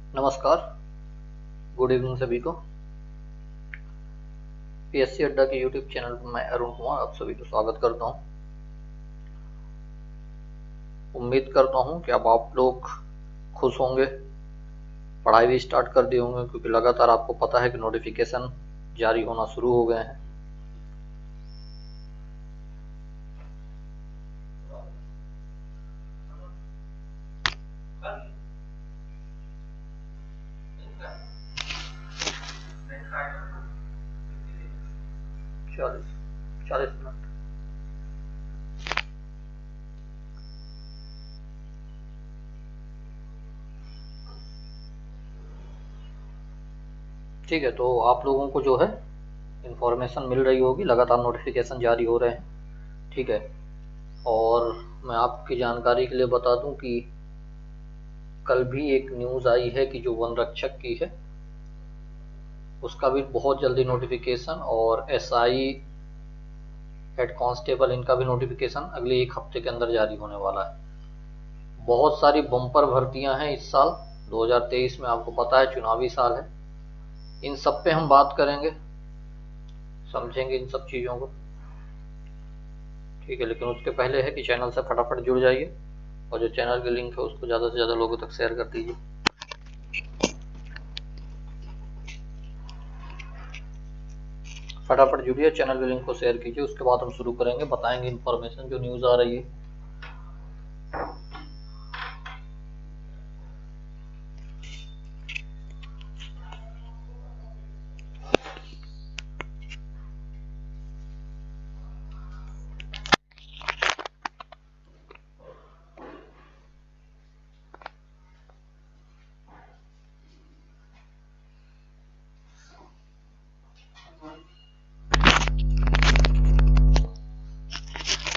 नमस्कार। Good evening सभी को। पीएससी अड्डा के यूट्यूब चैनल पर मैं अरुण कुमार आप सभी को स्वागत करता हूं। उम्मीद करता हूं कि अब आप लोग खुश होंगे, पढ़ाई भी स्टार्ट कर दिए होंगे, क्योंकि लगातार आपको पता है कि नोटिफिकेशन जारी होना शुरू हो गए हैं। चालीस 40 मिनट। ठीक है, तो आप लोगों को जो है इंफॉर्मेशन मिल रही होगी, लगातार नोटिफिकेशन जारी हो रहे हैं। ठीक है, और मैं आपकी जानकारी के लिए बता दूं कि कल भी एक न्यूज़ आई है कि जो वन रक्षक की है उसका भी बहुत जल्दी नोटिफिकेशन, और एसआई हेड कांस्टेबल इनका भी नोटिफिकेशन अगले एक हफ्ते के अंदर जारी होने वाला है। बहुत सारी बम्पर भर्तियां हैं इस साल 2023 में, आपको पता है चुनावी साल है। इन सब पे हम बात करेंगे, समझेंगे इन सब चीज़ों को। ठीक है, लेकिन उसके पहले है कि चैनल से फटाफट जुड़ जाइए, और जो चैनल की लिंक है उसको ज़्यादा से ज़्यादा लोगों तक शेयर कर दीजिए। फटाफट जुड़िए, चैनल की लिंक को शेयर कीजिए, उसके बाद हम शुरू करेंगे, बताएंगे इन्फॉर्मेशन जो न्यूज़ आ रही है।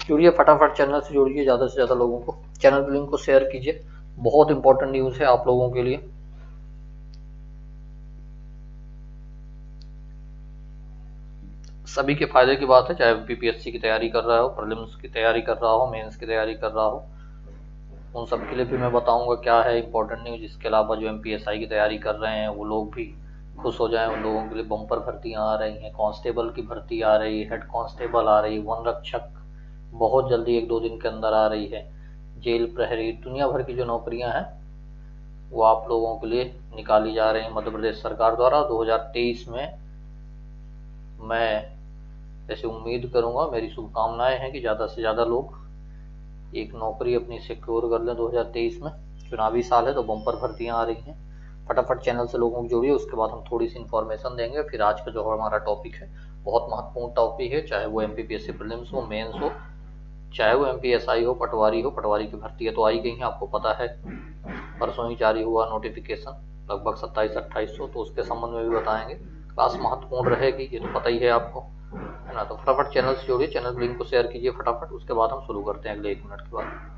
जुड़िए, फटाफट चैनल से जुड़िए, ज़्यादा से ज़्यादा लोगों को चैनल की लिंक को शेयर कीजिए। बहुत इंपॉर्टेंट न्यूज़ है आप लोगों के लिए। सभी के फायदे की बात है, चाहे बीपीएससी की तैयारी कर रहा हो, प्रीलिम्स की तैयारी कर रहा हो, मेंस की तैयारी कर रहा हो, उन सब के लिए भी मैं बताऊंगा क्या है इंपॉर्टेंट न्यूज़। इसके अलावा जो एमपीएसआई की तैयारी कर रहे हैं वो लोग भी खुश हो जाएं, उन लोगों के लिए बम्पर भर्तियां आ रही हैं, कांस्टेबल की भर्ती आ रही है, हेड कांस्टेबल आ रही है, वन रक्षक बहुत जल्दी 1-2 दिन के अंदर आ रही है, जेल प्रहरी, दुनिया भर की जो नौकरियां हैं वो आप लोगों के लिए निकाली जा रही हैं मध्य प्रदेश सरकार द्वारा 2023 में। मैं ऐसे उम्मीद करूंगा, मेरी शुभकामनाएं हैं कि ज़्यादा से ज़्यादा लोग एक नौकरी अपनी सिक्योर कर लें 2023 में। चुनावी साल है तो बम्पर भर्तियां आ रही हैं। फटाफट चैनल से लोगों को जोड़िए, उसके बाद हम थोड़ी सी इन्फॉर्मेशन देंगे। फिर आज का जो हमारा टॉपिक है बहुत महत्वपूर्ण टॉपिक है, चाहे वो एमपीपीएससी प्रीलिम्स हो, मेंस हो, चाहे वो एमपीएसआई हो, पटवारी हो। पटवारी की भर्तियां तो आई गई हैं, आपको पता है परसों ही जारी हुआ नोटिफिकेशन, लगभग 2700-2800, तो उसके संबंध में भी बताएंगे। क्लास महत्वपूर्ण रहेगी, ये तो पता ही है आपको, है ना। तो फटाफट चैनल से जोड़िए, चैनल लिंक को शेयर कीजिए फटाफट, उसके बाद हम शुरू करते हैं अगले 1 मिनट के बाद।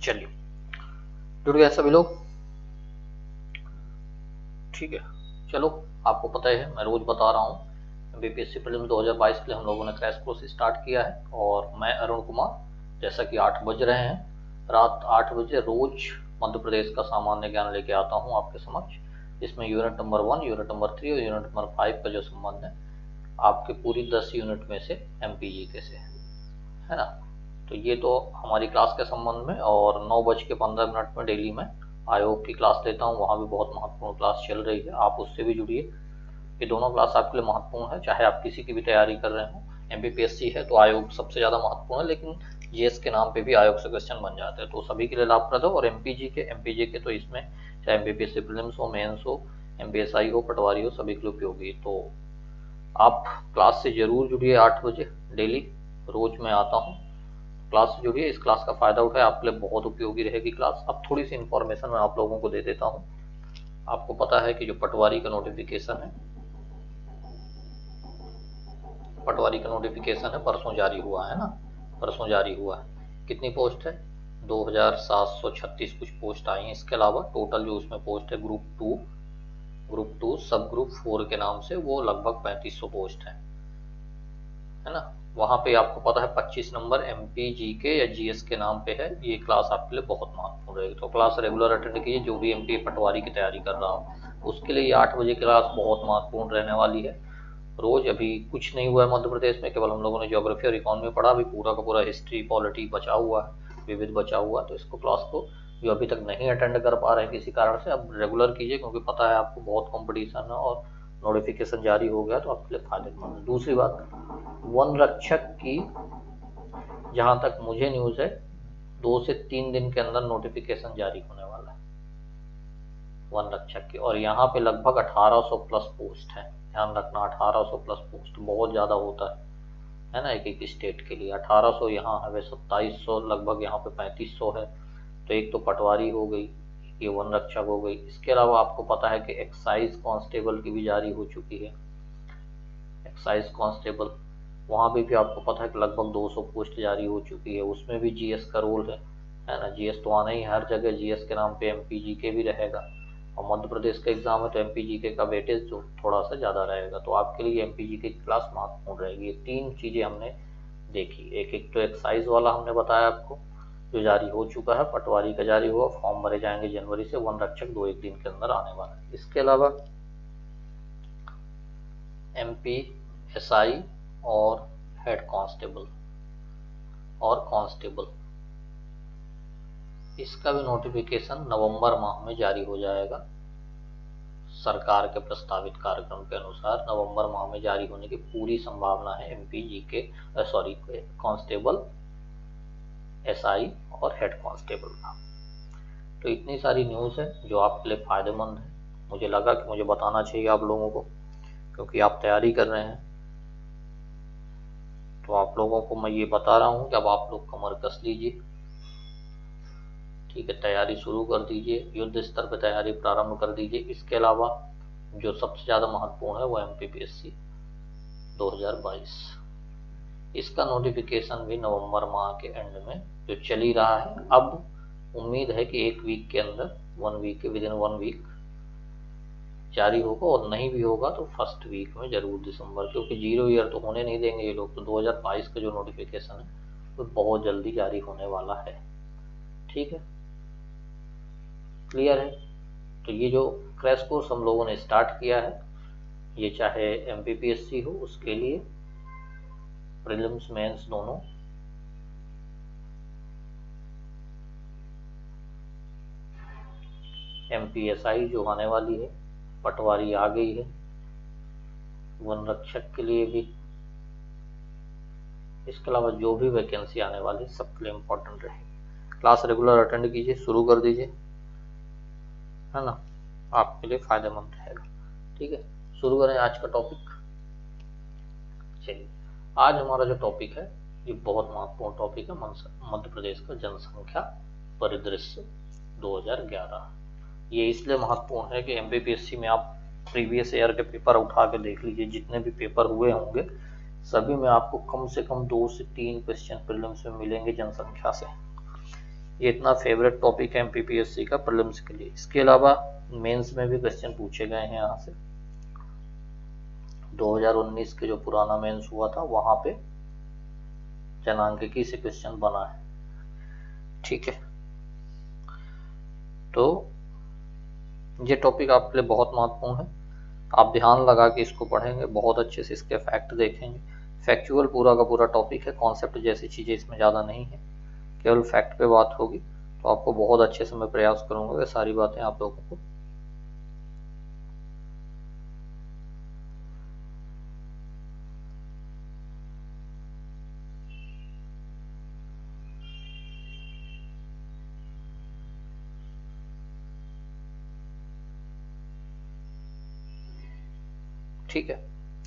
चलिए, जुड़ गए सभी लोग? ठीक है, चलो, आपको पता है मैं रोज बता रहा हूँ बीपीएससी प्रीलिम्स 2022 के लिए हम लोगों ने क्रैश कोर्स स्टार्ट किया है और मैं अरुण कुमार, जैसा कि 8 बज रहे हैं, रात 8 बजे रोज मध्य प्रदेश का सामान्य ज्ञान लेके आता हूँ आपके समक्ष। इसमें यूनिट नंबर 1, यूनिट नंबर 3 और यूनिट नंबर 5 का जो संबंध है आपके पूरी 10 यूनिट में से एमपीजीके से है ना। तो ये तो हमारी क्लास के संबंध में, और 9:15 में डेली में आयोग की क्लास लेता हूँ, वहाँ भी बहुत महत्वपूर्ण क्लास चल रही है, आप उससे भी जुड़िए। ये दोनों क्लास आपके लिए महत्वपूर्ण है, चाहे आप किसी की भी तैयारी कर रहे हो। एमपीपीएससी है तो आयोग सबसे ज़्यादा महत्वपूर्ण है, लेकिन जीएस के नाम पे भी आयोग से क्वेश्चन बन जाते हैं, तो सभी के लिए लाभप्रद हो। और एमपीजीके तो इसमें चाहे एमपीपीएससी प्रीलिम्स हो, मेंस हो, एमपीएसआई हो, पटवारी हो, सभी के लिए उपयोगी। तो आप क्लास से जरूर जुड़िए, 8 बजे डेली रोज मैं आता हूँ, क्लास से जुड़िए, इस क्लास का फायदा उठाए, आपके लिए बहुत उपयोगी रहेगी क्लास। अब थोड़ी सी इन्फॉर्मेशन मैं आप लोगों को दे देता हूँ। आपको पता है कि जो पटवारी का नोटिफिकेशन है परसों जारी हुआ है ना, परसों जारी हुआ है। कितनी पोस्ट है? 2736 कुछ पोस्ट आई हैं। इसके अलावा टोटल जो उसमें पोस्ट है ग्रुप टू सब ग्रुप 4 के नाम से, वो लगभग 3500 पोस्ट है ना। वहाँ पे आपको पता है 25 नंबर एमपीजीके या जीएस के नाम पे है। ये क्लास आपके लिए बहुत महत्वपूर्ण रहेगी, तो क्लास रेगुलर अटेंड कीजिए। जो भी एमपी पटवारी की तैयारी कर रहा हो उसके लिए ये 8 बजे क्लास बहुत महत्वपूर्ण रहने वाली है। रोज अभी कुछ नहीं हुआ है मध्य प्रदेश में, केवल हम लोगों ने ज्योग्राफी और इकोनॉमी पढ़ा, अभी पूरा का पूरा हिस्ट्री पॉलिटी बचा हुआ है, विविध बचा हुआ है। तो इसको क्लास को जो अभी तक नहीं अटेंड कर पा रहे हैं किसी कारण से, अब रेगुलर कीजिए, क्योंकि पता है आपको बहुत कंपटीशन है और नोटिफिकेशन जारी हो गया तो आपके लिए फायदेमंद है। दूसरी बात, वन रक्षक की जहां तक मुझे न्यूज है 2 से 3 दिन के अंदर नोटिफिकेशन जारी होने वाला है वन रक्षक की, और यहाँ पे लगभग 1800 प्लस पोस्ट है। ध्यान रखना, 1800 प्लस पोस्ट बहुत ज्यादा होता है ना, एक एक स्टेट के लिए। 1800 यहाँ है, 2700 लगभग, यहाँ पे 3500 है। तो एक तो पटवारी हो गई, ये वन रक्षक हो गई। इसके अलावा आपको पता है कि एक्साइज कांस्टेबल की भी जारी हो चुकी है, एक्साइज कांस्टेबल, वहाँ भी आपको पता है कि लगभग 200 पोस्ट जारी हो चुकी है। उसमें भी जीएस का रोल है ना। जीएस तो आना ही, हर जगह जीएस के नाम पे एमपीजीके भी रहेगा, और मध्य प्रदेश का एग्जाम है तो एमपीजीके का वेटेज जो थोड़ा सा ज़्यादा रहेगा। तो आपके लिए एमपीजीके की क्लास महत्वपूर्ण रहेगी। ये 3 चीज़ें हमने देखी। एक तो एक्साइज वाला हमने बताया आपको जो जारी हो चुका है, पटवारी का जारी हुआ, फॉर्म भरे जाएंगे जनवरी से, वन रक्षक 2-1 दिन के अंदर आने वाला है। इसके अलावा एमपीएसआई और हेड कांस्टेबल इसका भी नोटिफिकेशन नवंबर माह में जारी हो जाएगा। सरकार के प्रस्तावित कार्यक्रम के अनुसार नवंबर माह में जारी होने की पूरी संभावना है एमपीजीके कांस्टेबल, एसआई और हेड कांस्टेबल का। तो इतनी सारी न्यूज़ है जो आपके लिए फायदेमंद है। मुझे लगा कि मुझे बताना चाहिए आप लोगों को, क्योंकि आप तैयारी कर रहे हैं। तो आप लोगों को मैं ये बता रहा हूँ कि अब आप लोग कमर कस लीजिए, ठीक है, तैयारी शुरू कर दीजिए, युद्ध स्तर पर तैयारी प्रारंभ कर दीजिए। इसके अलावा जो सबसे ज़्यादा महत्वपूर्ण है वो एमपीपीएससी 2022, इसका नोटिफिकेशन भी नवंबर माह के एंड में जो चल ही रहा है। अब उम्मीद है कि 1 वीक के अंदर, विद इन 1 वीक जारी होगा, और नहीं भी होगा तो फर्स्ट वीक में जरूर दिसंबर, क्योंकि 0 ईयर तो होने नहीं देंगे ये लोग। तो 2022 का जो नोटिफिकेशन है वो बहुत जल्दी जारी होने वाला है, ठीक है, क्लियर है। तो ये जो क्रैश कोर्स हम लोगों ने स्टार्ट किया है, ये चाहे एमपीपीएससी हो उसके लिए, प्रीलिम्स मेंस दोनों, एमपीएसआई जो आने वाली है, पटवारी आ गई है, वन रक्षक के लिए भी, इसके अलावा जो भी वैकेंसी आने वाली सबके लिए इम्पोर्टेंट रहेगी। क्लास रेगुलर अटेंड कीजिए, शुरू कर दीजिए, है ना, आपके लिए फायदेमंद रहेगा, ठीक है। शुरू करें आज का टॉपिक। चलिए, आज हमारा जो टॉपिक है ये बहुत महत्वपूर्ण टॉपिक है, मध्य प्रदेश का जनसंख्या परिदृश्य 2011। ये इसलिए महत्वपूर्ण है कि एमपीपीएससी में आप प्रीवियस ईयर के पेपर उठा के देख लीजिए, जितने भी पेपर हुए होंगे सभी में आपको कम से कम 2 से 3 क्वेश्चन प्रीलिम्स में मिलेंगे जनसंख्या से। ये इतना फेवरेट टॉपिक है एमपीपीएससी का प्रीलिम्स के लिए। इसके अलावा मेंस में भी क्वेश्चन पूछे गए हैं यहाँ से। 2019 के जो पुराना मेंस हुआ था वहां पे जनांकिकी से क्वेश्चन बना है, ठीक है। तो ये टॉपिक आपके लिए बहुत महत्वपूर्ण है, आप ध्यान लगा के इसको पढ़ेंगे, बहुत अच्छे से इसके फैक्ट देखेंगे। फैक्चुअल पूरा का पूरा टॉपिक है, कॉन्सेप्ट जैसी चीज़ें इसमें ज़्यादा नहीं है, केवल फैक्ट पे बात होगी। तो आपको बहुत अच्छे से मैं प्रयास करूंगा कि सारी बातें आप लोगों को ठीक है।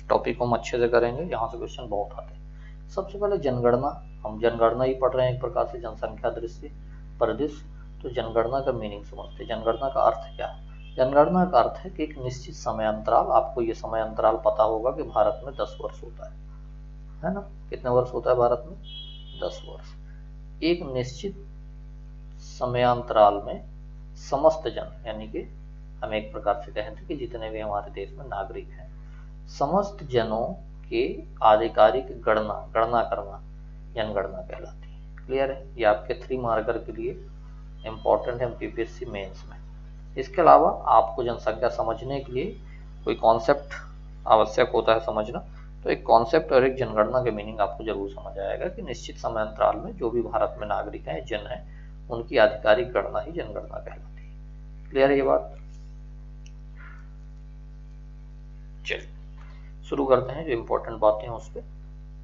टॉपिक को हम अच्छे से करेंगे, यहाँ से क्वेश्चन बहुत आते हैं। सबसे पहले जनगणना, हम जनगणना ही पढ़ रहे हैं एक प्रकार से, जनसंख्या दृष्टि परिदृश्य। तो जनगणना का मीनिंग समझते हैं। जनगणना का अर्थ क्या है? जनगणना का अर्थ है कि एक निश्चित समय अंतराल, आपको ये समय अंतराल पता होगा कि भारत में 10 वर्ष होता है ना? कितने वर्ष होता है भारत में? 10 वर्ष। एक निश्चित समयांतराल में समस्त जन, यानी कि हम एक प्रकार से कहते हैं कि जितने भी हमारे देश में नागरिक हैं, समस्त जनों के आधिकारिक गणना करना जनगणना कहलाती है। क्लियर है? ये आपके 3 मार्कर के लिए इंपॉर्टेंट है एमपीपीएससी मेंस में। इसके अलावा आपको जनसंख्या समझने के लिए कोई कॉन्सेप्ट आवश्यक होता है समझना, तो एक कॉन्सेप्ट और एक जनगणना के मीनिंग आपको जरूर समझ आएगा कि निश्चित समय अंतराल में जो भी भारत में नागरिक हैं, जन हैं, उनकी आधिकारिक गणना ही जनगणना कहलाती है। क्लियर है ये बात? चलिए शुरू करते हैं। जो इम्पोर्टेंट बातें हैं उस पर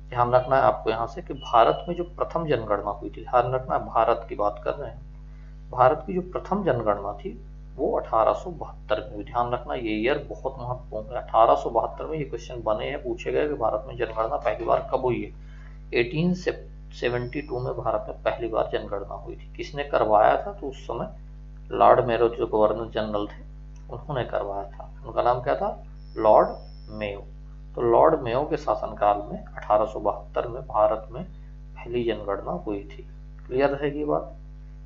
ध्यान रखना है आपको यहाँ से कि भारत में जो प्रथम जनगणना हुई थी, ध्यान रखना है भारत की बात कर रहे हैं, भारत की जो प्रथम जनगणना थी वो 1872 में हुई। ध्यान रखना ये ईयर बहुत महत्वपूर्ण है। 1872 में ये क्वेश्चन बने हैं, पूछे गए कि भारत में जनगणना पहली बार कब हुई है। 1872 में भारत में पहली बार जनगणना हुई थी। किसने करवाया था? तो उस समय लॉर्ड मेयो जो गवर्नर जनरल थे उन्होंने करवाया था। उनका नाम क्या था? Lord Mayo. तो लॉर्ड मेयो के शासनकाल में 1872 में भारत में पहली जनगणना हुई थी। क्लियर रहेगी बात?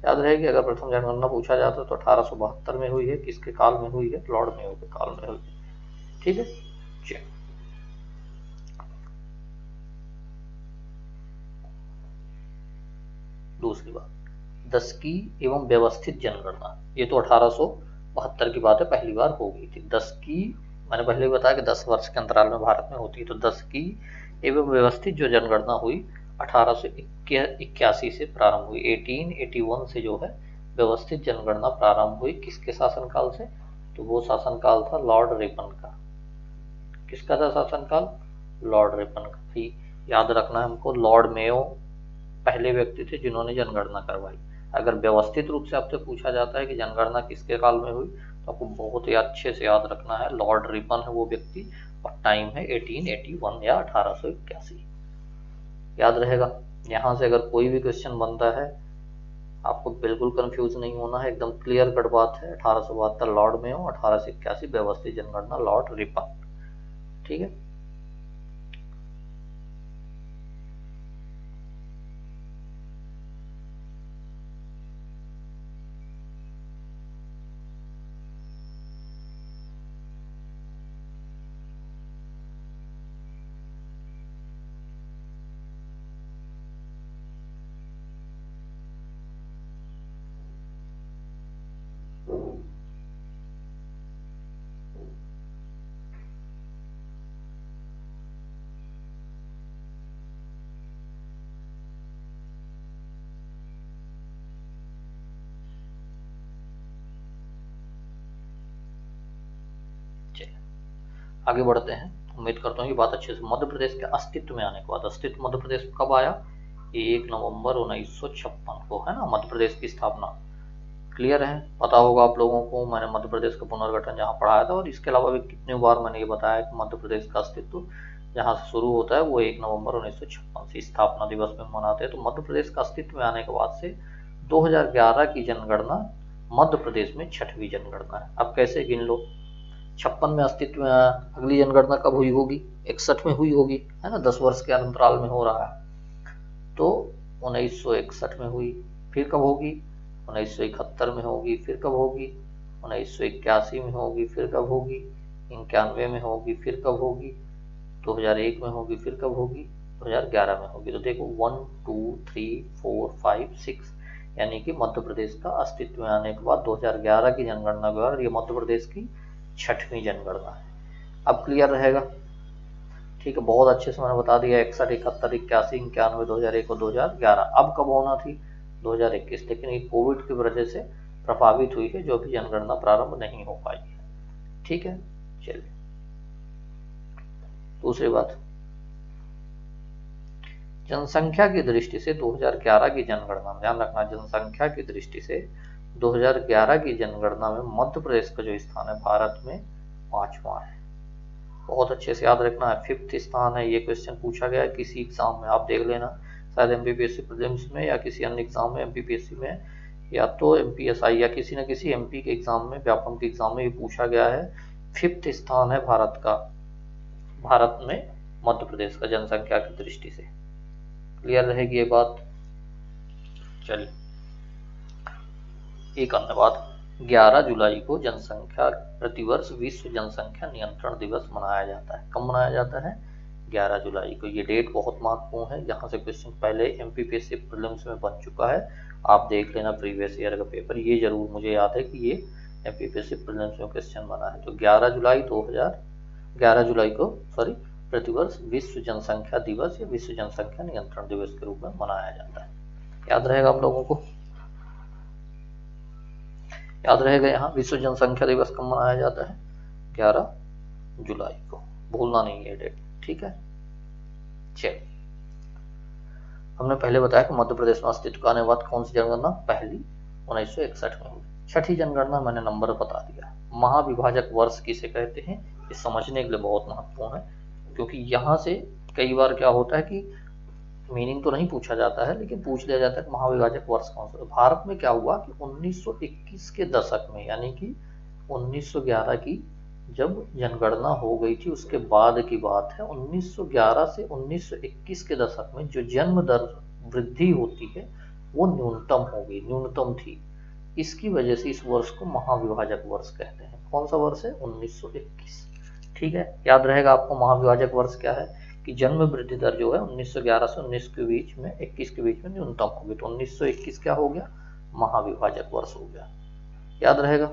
याद रहेगी, अगर प्रथम जनगणना पूछा जाता तो 1872 में हुई है। किसके काल में हुई है? लॉर्ड मेयो के काल में हुई है। ठीक है, चलिए दूसरी बात, 10 की एवं व्यवस्थित जनगणना। ये तो 1872 की बात है, पहली बार हो गई थी। 10 की, मैंने पहले बताया कि 10 वर्ष के अंतराल में भारत में होती है। तो 10 की एवं व्यवस्थित जो जनगणना हुई 1881 से प्रारंभ हुई। 1881 से जो है व्यवस्थित जनगणना प्रारंभ हुई। किसके शासनकाल से? तो वो शासनकाल था लॉर्ड रिपन का। किसका था शासनकाल? लॉर्ड रिपन का। भी याद रखना है हमको, लॉर्ड मेयो पहले व्यक्ति थे जिन्होंने जनगणना करवाई। अगर व्यवस्थित रूप से आपसे पूछा जाता है कि जनगणना किसके काल में हुई, तो आपको बहुत ही अच्छे से याद रखना है लॉर्ड रिपन है वो व्यक्ति, और टाइम है 1881 या 1881। याद रहेगा। यहाँ से अगर कोई भी क्वेश्चन बनता है आपको बिल्कुल कंफ्यूज नहीं होना है, एकदम क्लियर कट बात है। 1872 लॉर्ड मेयो, 1881 व्यवस्थित जनगणना लॉर्ड रिपन। ठीक है, आगे बढ़ते हैं। उम्मीद करता हूँ कि बात अच्छे से। मध्य प्रदेश के अस्तित्व में आने के बाद, अस्तित्व मध्य प्रदेश कब आया? 1 नवंबर 1956 को, है ना, मध्य प्रदेश की स्थापना। क्लियर है? पता होगा आप लोगों को, मैंने मध्य प्रदेश का पुनर्गठन जहाँ पढ़ाया था, और इसके अलावा भी कितनी बार मैंने ये बताया कि मध्य प्रदेश का अस्तित्व जहाँ से शुरू होता है वो 1 नवंबर 1956 से स्थापना दिवस में मनाते हैं। तो मध्य प्रदेश का अस्तित्व में आने के बाद से 2011 की जनगणना मध्य प्रदेश में 6वीं जनगणना है। अब कैसे गिन लो, 56 में अस्तित्व में आया, अगली जनगणना कब हुई होगी? 61 में हुई होगी, है ना, 10 वर्ष के अंतराल में हो रहा है। तो 1961 में हुई। फिर कब होगी? 1971 में होगी, फिर कब होगी? 1981 में होगी, फिर कब होगी? 91 में होगी, फिर कब होगी? 2001 में होगी, फिर कब होगी? 2011 में होगी। तो देखो 1 2 3 4 5 6, यानी कि मध्य प्रदेश का अस्तित्व में आने के बाद 2011 की जनगणना के बाद ये मध्य प्रदेश की 6वीं जनगणना है। अब क्लियर रहेगा? ठीक है, बहुत अच्छे से मैंने बता दिया 61, 71, 81, 91, 2001 और 2011। अब कब होना थी? 2021, लेकिन ये कोविड की वजह से प्रभावित हुई है, जो भी जनगणना प्रारंभ नहीं हो पाई है। ठीक है, चलिए दूसरी बात, जनसंख्या की दृष्टि से 2011 की जनगणना, ध्यान रखना, जनसंख्या की दृष्टि से 2011 की जनगणना में मध्य प्रदेश का जो स्थान है भारत में 5वां है। बहुत अच्छे से याद रखना है, 5th स्थान है। ये क्वेश्चन पूछा गया है किसी एग्जाम में, आप देख लेना, शायद एमपीपीएससी प्रीलिम्स में या किसी अन्य एग्जाम में, एमपीपीएससी में या तो एमपीएसआई या किसी न किसी एमपी के एग्जाम में, व्यापम के एग्जाम में ये पूछा गया है। 5th स्थान है भारत का, भारत में मध्य प्रदेश का जनसंख्या की दृष्टि से। क्लियर रहेगी ये बात? चलिए एक अन्य बात, 11 जुलाई को जनसंख्या प्रतिवर्ष विश्व जनसंख्या नियंत्रण दिवस मनाया जाता है। कब मनाया जाता है? 11 जुलाई को। ये डेट बहुत महत्वपूर्ण है, यहाँ से क्वेश्चन पहले एमपीपीएससी प्रीलिम्स में बन चुका है, आप देख लेना प्रीवियस ईयर का पेपर। ये जरूर मुझे याद है कि ये एमपीपीएससी प्रीलिम्स में क्वेश्चन बना है। तो 11 जुलाई को प्रतिवर्ष विश्व जनसंख्या दिवस या विश्व जनसंख्या नियंत्रण दिवस के रूप में मनाया जाता है। याद रहेगा आप लोगों को? याद रहेगा यहाँ विश्व जनसंख्या दिवस कब मनाया जाता है? 11 जुलाई को, भूलना नहीं है डेट। ठीक है, चलिए हमने पहले बताया कि मध्य प्रदेश में अस्तित्व का आने के बाद कौन सी जनगणना? पहली 1961 में हुई। 6ठी जनगणना मैंने नंबर बता दिया। महाविभाजक वर्ष किसे कहते हैं, ये समझने के लिए बहुत महत्वपूर्ण है, क्योंकि यहाँ से कई बार क्या होता है कि मीनिंग तो नहीं पूछा जाता है, लेकिन पूछ लिया जाता है कि महाविभाजक वर्ष कौन सा। भारत में क्या हुआ कि 1921 के दशक में, यानी कि 1911 की जब जनगणना हो गई थी उसके बाद की बात है, 1911 से 1921 के दशक में जो जन्म दर वृद्धि होती है वो न्यूनतम हो गई, न्यूनतम थी। इसकी वजह से इस वर्ष को महाविभाजक वर्ष कहते हैं। कौन सा वर्ष है? 1921। ठीक है, याद रहेगा आपको महाविभाजक वर्ष क्या है, कि जन्म वृद्धि दर जो है 1911 से 19 के बीच में, 21 के बीच में न्यूनतम हो गई। तो 1921 क्या हो गया? महाविभाजक वर्ष हो गया। याद रहेगा?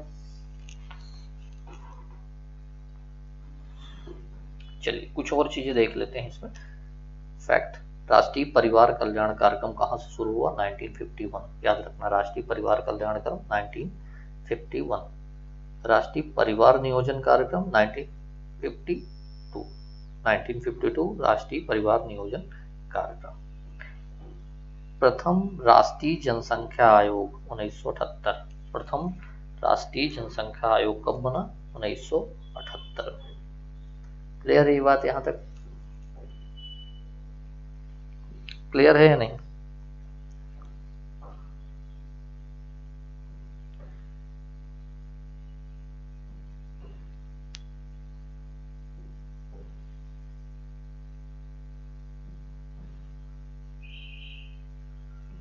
चलिए कुछ और चीजें देख लेते हैं इसमें। फैक्ट, राष्ट्रीय परिवार कल्याण कार्यक्रम कहाँ से शुरू हुआ? 1951। याद रखना, राष्ट्रीय परिवार कल्याण कार्यक्रम 1951। राष्ट्रीय परिवार नियोजन कार्यक्रम 1952 राष्ट्रीय परिवार नियोजन कार्यक्रम। प्रथम राष्ट्रीय जनसंख्या आयोग 1978। प्रथम राष्ट्रीय जनसंख्या आयोग कब बना? 1978 में। क्लियर है ये बात? यहां तक क्लियर है या नहीं?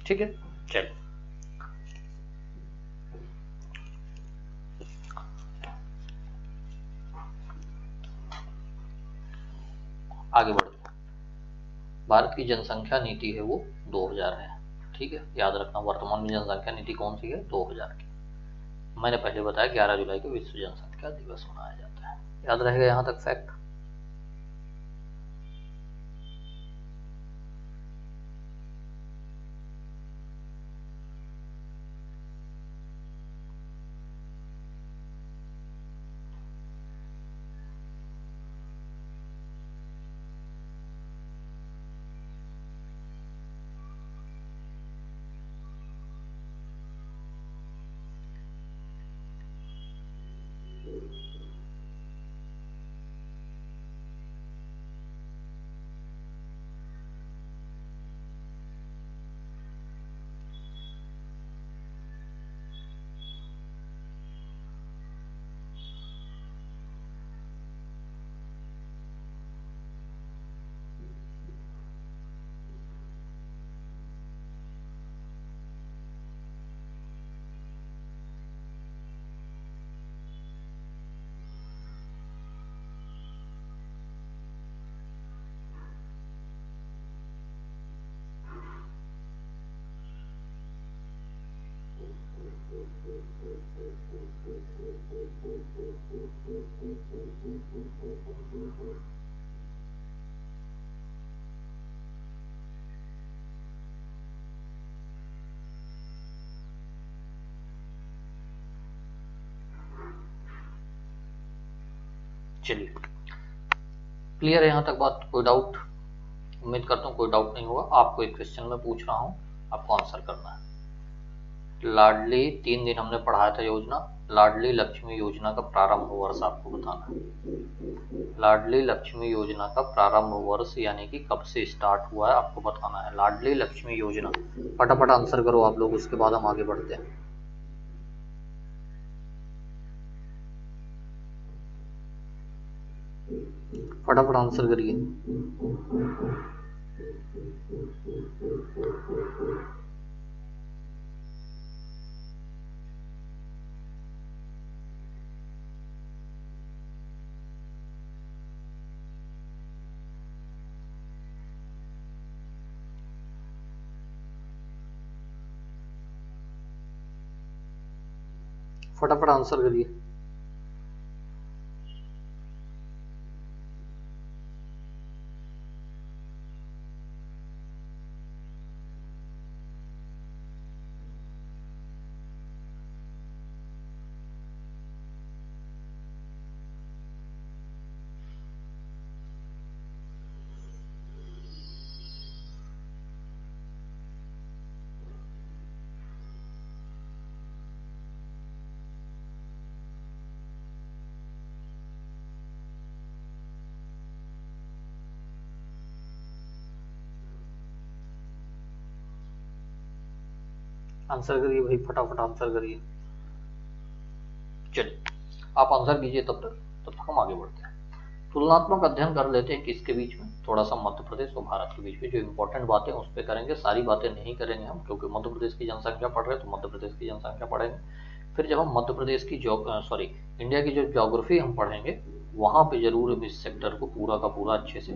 ठीक है, चलिए आगे बढ़ते हैं। भारत की जनसंख्या नीति है वो 2000 है। ठीक है, याद रखना, वर्तमान में जनसंख्या नीति कौन सी है? 2000 की। मैंने पहले बताया 11 जुलाई को विश्व जनसंख्या दिवस मनाया जाता है। याद रहेगा यहाँ तक फैक्ट? चलिए, क्लियर है यहाँ तक बात? कोई डाउट? उम्मीद करता हूँ कोई डाउट नहीं होगा। आपको एक क्वेश्चन मैं पूछ रहा हूँ, आपको आंसर करना है। लाडली 3 दिन हमने पढ़ाया था योजना। लाडली लक्ष्मी योजना का प्रारंभ वर्ष आपको बताना है। लाडली लक्ष्मी योजना का प्रारंभ वर्ष यानी कि कब से स्टार्ट हुआ है आपको बताना है। लाडली लक्ष्मी योजना, फटाफट आंसर करो आप लोग, उसके बाद हम आगे बढ़ते हैं। फटाफट आंसर करिए। फटाफट आंसर करिए। आंसर करिए भाई, फटाफट आंसर करिए। चलिए, आप आंसर कीजिए तब तक हम आगे बढ़ते हैं। तुलनात्मक अध्ययन कर लेते हैं किसके बीच में, थोड़ा सा मध्य प्रदेश और भारत के बीच में। जो इंपॉर्टेंट बातें उस पर करेंगे, सारी बातें नहीं करेंगे हम, क्योंकि मध्य प्रदेश की जनसंख्या पढ़ रहे हैं तो मध्य प्रदेश की जनसंख्या पढ़ेंगे। फिर जब हम मध्य प्रदेश की इंडिया की जो ज्योग्राफी हम पढ़ेंगे, वहां पे जरूर हम इस सेक्टर को पूरा का पूरा अच्छे से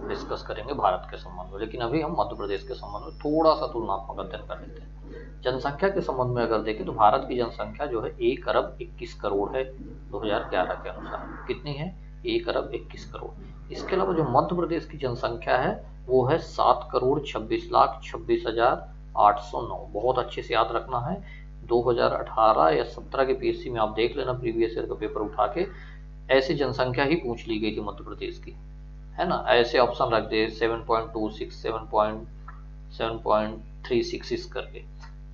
डिस्कस करेंगे भारत के संबंध में। लेकिन अभी हम मध्य प्रदेश के संबंध में थोड़ा सा तुलनात्मक अध्ययन कर लेते हैं। जनसंख्या के संबंध में अगर देखें तो भारत की जनसंख्या जो है 1 अरब 21 करोड़ है 2011 के अनुसार। कितनी है? 1 अरब 21 करोड़। इसके अलावा जो मध्य प्रदेश की जनसंख्या है वो है 7 करोड़ 26 लाख 26,809। बहुत अच्छे से याद रखना है। 2018 या 17 के पीएससी में आप देख लेना, प्रीवियस ईयर का पेपर उठा के, ऐसी जनसंख्या ही पूछ ली गई थी मध्य प्रदेश की, है ना। ऐसे ऑप्शन रख दे 7.26, 7.36 इस करके,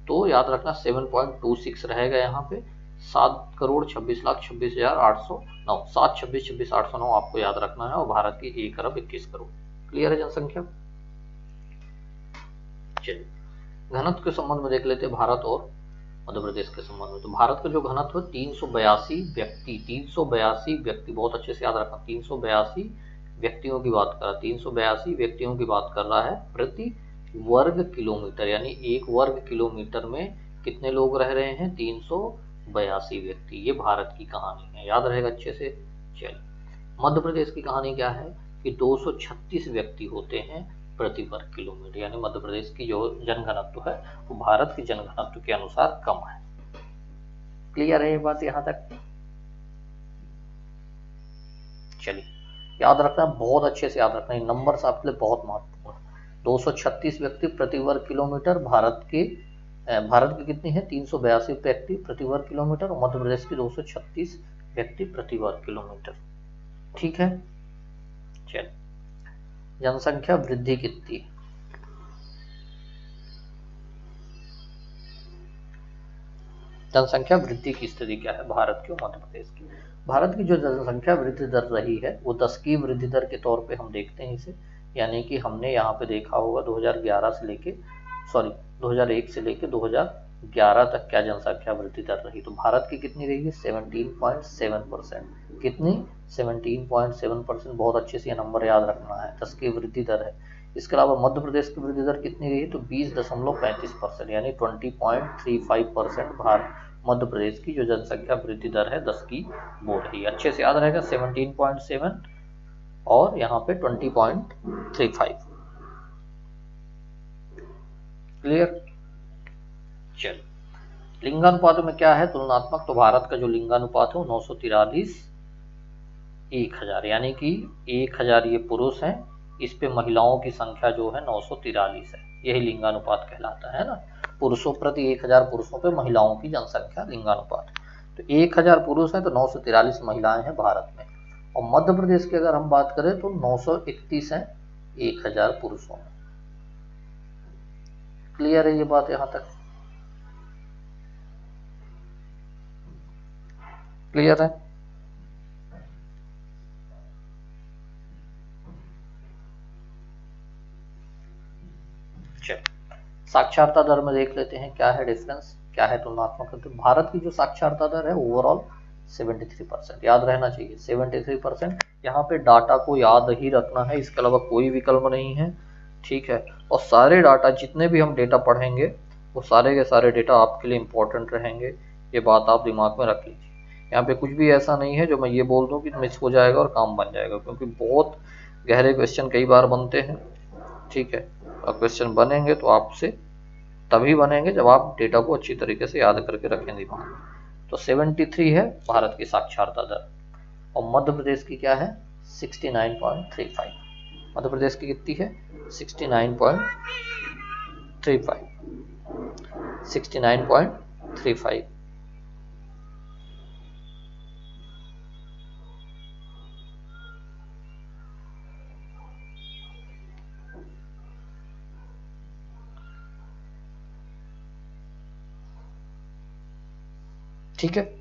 तो याद रखना 7.26 रहेगा यहाँ पे। 7 करोड़ 26 लाख 26,809, 7 26 26,809 आपको याद रखना है, और भारत की 1 अरब 21 करोड़। क्लियर है जनसंख्या? चलिए, घनत्व के संबंध में देख लेते हैं भारत और मध्य प्रदेश के संबंध में। तो भारत का जो घनत्व है 382 व्यक्ति, 382 व्यक्ति, बहुत अच्छे से याद रखना, 382 व्यक्तियों की बात कर रहा है, 382 व्यक्तियों की बात कर रहा है प्रति वर्ग किलोमीटर। यानी 1 वर्ग किलोमीटर में कितने लोग रह रहे हैं? 382 व्यक्ति। ये भारत की कहानी है, याद रहेगा अच्छे से। चलिए, मध्य प्रदेश की कहानी क्या है कि 236 व्यक्ति होते हैं प्रति वर्ग किलोमीटर। यानी मध्य प्रदेश की जो जनघनत्व है वो भारत के जनघनत्व के अनुसार कम है। क्लियर है ये बात यहाँ तक? चलिए, याद रखना, बहुत अच्छे से याद रखना, ये नंबर्स आपके लिए बहुत महत्वपूर्ण है। 236 व्यक्ति प्रति वर्ग किलोमीटर भारत के कितनी है? 382 व्यक्ति प्रति वर्ग किलोमीटर, और मध्य प्रदेश की 236 व्यक्ति प्रति वर्ग किलोमीटर। ठीक है। चलिए, जनसंख्या वृद्धि कितनी है? जनसंख्या वृद्धि की स्थिति क्या है भारत की और मध्य प्रदेश की? भारत की जो जनसंख्या वृद्धि दर रही है वो 10 की वृद्धि दर के तौर पे हम देखते हैं इसे। यानी कि हमने यहाँ पे देखा होगा 2011 से लेके 2001 से लेके 2011 तक क्या जनसंख्या वृद्धि दर रही। तो भारत की कितनी रही है? 17.7%। कितनी? 17.7%। बहुत अच्छे से ये नंबर याद रखना है, 10 की वृद्धि दर है। इसके अलावा मध्य प्रदेश की वृद्धि दर कितनी रही? तो 20.35%, यानी 20.35% भारत मध्य प्रदेश की जो जनसंख्या वृद्धि दर है 10 की वो रही। अच्छे से याद रहेगा, 17.7 और यहाँ पे 20.35। क्लियर? चलिए, लिंगानुपात में क्या है तुलनात्मक, तो भारत का जो लिंगानुपात है वो 943 1000, यानी कि 1000 ये पुरुष हैं, इस पे महिलाओं की संख्या जो है 943 है, यही लिंगानुपात कहलाता है ना। पुरुषों प्रति 1000 पुरुषों पे महिलाओं की जनसंख्या लिंगानुपात। तो 1000 पुरुष हैं तो 943 महिलाएं हैं भारत में। और मध्य प्रदेश की अगर हम बात करें तो 931 हैं 1000 पुरुषों में। क्लियर है ये बात यहां तक? क्लियर है? चलिए साक्षरता दर में देख लेते हैं क्या है डिफरेंस, क्या है तुलनात्मक। तो भारत की जो साक्षरता दर है ओवरऑल 73%, याद रहना चाहिए 73%। यहाँ पे डाटा को याद ही रखना है, इसके अलावा कोई विकल्प नहीं है, ठीक है। और सारे डाटा जितने भी हम डेटा पढ़ेंगे वो सारे के सारे डेटा आपके लिए इम्पोर्टेंट रहेंगे, ये बात आप दिमाग में रख लीजिए। यहाँ पे कुछ भी ऐसा नहीं है जो मैं ये बोल दूँ कि मिस हो जाएगा और काम बन जाएगा, क्योंकि बहुत गहरे क्वेश्चन कई बार बनते हैं, ठीक है। और क्वेश्चन बनेंगे तो आपसे तभी बनेंगे जब आप डेटा को अच्छी तरीके से याद करके रखें दिमाग में। तो 73 है भारत की साक्षरता दर। और मध्य प्रदेश की क्या है 69.35। मध्य प्रदेश की कितनी है 69.35। 69.35। ठीक है।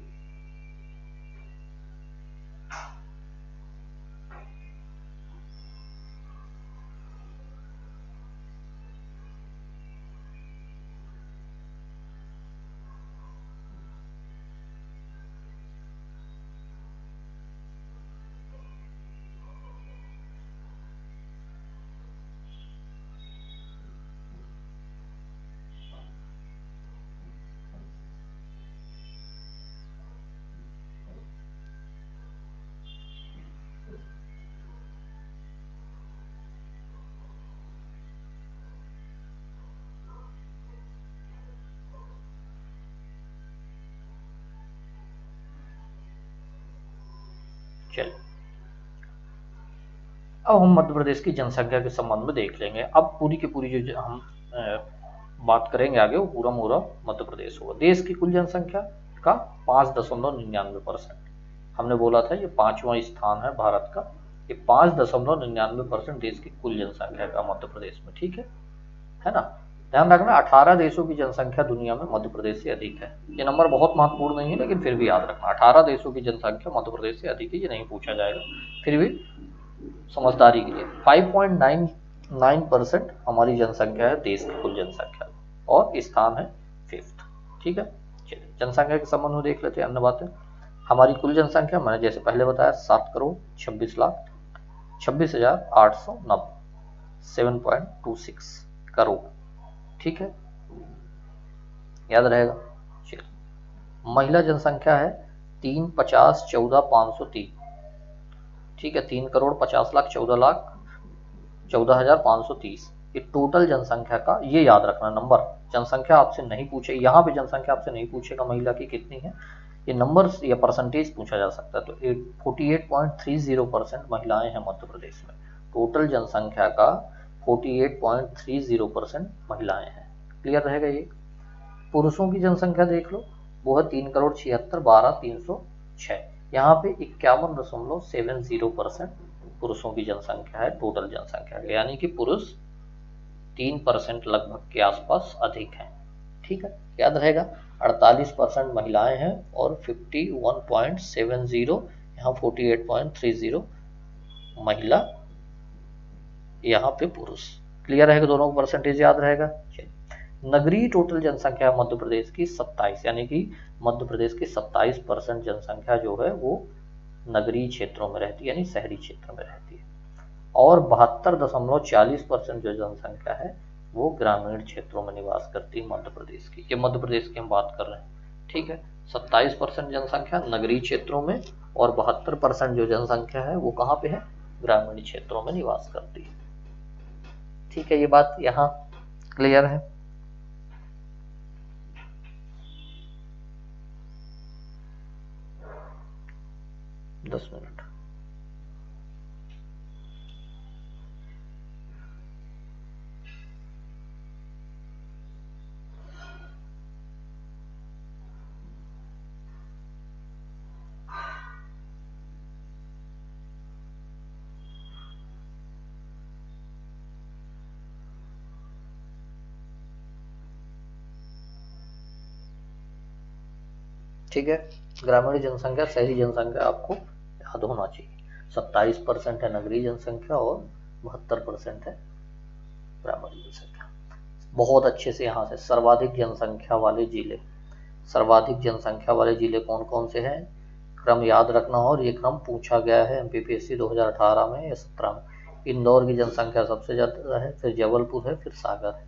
चलिए अब हम मध्य प्रदेश की जनसंख्या के संबंध में देख लेंगे। अब पूरी की पूरी जो हम बात करेंगे आगे वो पूरा मध्य प्रदेश होगा। देश की कुल जनसंख्या का 5.99%, हमने बोला था ये 5वां स्थान है भारत का, ये 5.99% देश की कुल जनसंख्या का मध्य प्रदेश में, ठीक है ना। ध्यान रखना 18 देशों की जनसंख्या दुनिया में मध्य प्रदेश से अधिक है। ये नंबर बहुत महत्वपूर्ण नहीं है लेकिन फिर भी याद रखना 18 देशों की जनसंख्या मध्य प्रदेश से अधिक है, ये नहीं पूछा जाएगा, फिर भी समझदारी के लिए। 5.99% हमारी जनसंख्या है देश की कुल जनसंख्या और स्थान है 5th, ठीक है। चलिए जनसंख्या के संबंध में देख लेते हैं अन्य बातें। हमारी कुल जनसंख्या मैंने जैसे पहले बताया 7 करोड़ 26 लाख 26,890, 7.26 करोड़, ठीक है, याद रहेगा। चलिए महिला जनसंख्या है 3,50,14,503, ठीक है, 3,50,14,14,530। ये टोटल जनसंख्या का, ये याद रखना नंबर, जनसंख्या आपसे नहीं पूछे, यहाँ पे जनसंख्या आपसे नहीं पूछेगा महिला की कितनी है, ये नंबर या परसेंटेज पूछा जा सकता है। तो 48.30% महिलाएं हैं मध्य प्रदेश में, टोटल जनसंख्या का 48.30% महिलाएं हैं, क्लियर रहेगा ये। पुरुषों की जनसंख्या देख लो, वो है 3,76,12,306, यहाँ पे 51.70% पुरुषों की जनसंख्या है टोटल जनसंख्या, यानी कि पुरुष 3% लगभग के आसपास अधिक हैं, ठीक है, याद रहेगा। 48% महिलाएं हैं और 51.70, यहाँ 48.30 महिला, यहाँ पे पुरुष, क्लियर रहेगा, दोनों को परसेंटेज याद रहेगा। नगरीय टोटल जनसंख्या मध्य प्रदेश की 27, यानी कि मध्य प्रदेश की 27% जनसंख्या जो है वो नगरीय क्षेत्रों में रहती है, यानी शहरी क्षेत्र में रहती है। और 72.40% जो जनसंख्या है वो ग्रामीण क्षेत्रों में निवास करती है मध्य प्रदेश की। ये मध्य प्रदेश की हम बात कर रहे हैं, ठीक है। 27% जनसंख्या नगरीय क्षेत्रों में और 72% जो जनसंख्या है वो कहाँ पे है, ग्रामीण क्षेत्रों में निवास करती है, ठीक है। ये बात यहाँ क्लियर है। 10 मिनट। ठीक है, ग्रामीण जनसंख्या, शहरी जनसंख्या आपको याद होना चाहिए। 27% है नगरीय जनसंख्या और 72% है ग्रामीण जनसंख्या। बहुत अच्छे से यहाँ से सर्वाधिक जनसंख्या वाले जिले, सर्वाधिक जनसंख्या वाले जिले कौन कौन से हैं, क्रम याद रखना। और ये क्रम पूछा गया है एमपीपीएससी 2018 में या 17 में। इंदौर की जनसंख्या सबसे ज़्यादा है, फिर जबलपुर है, फिर सागर है।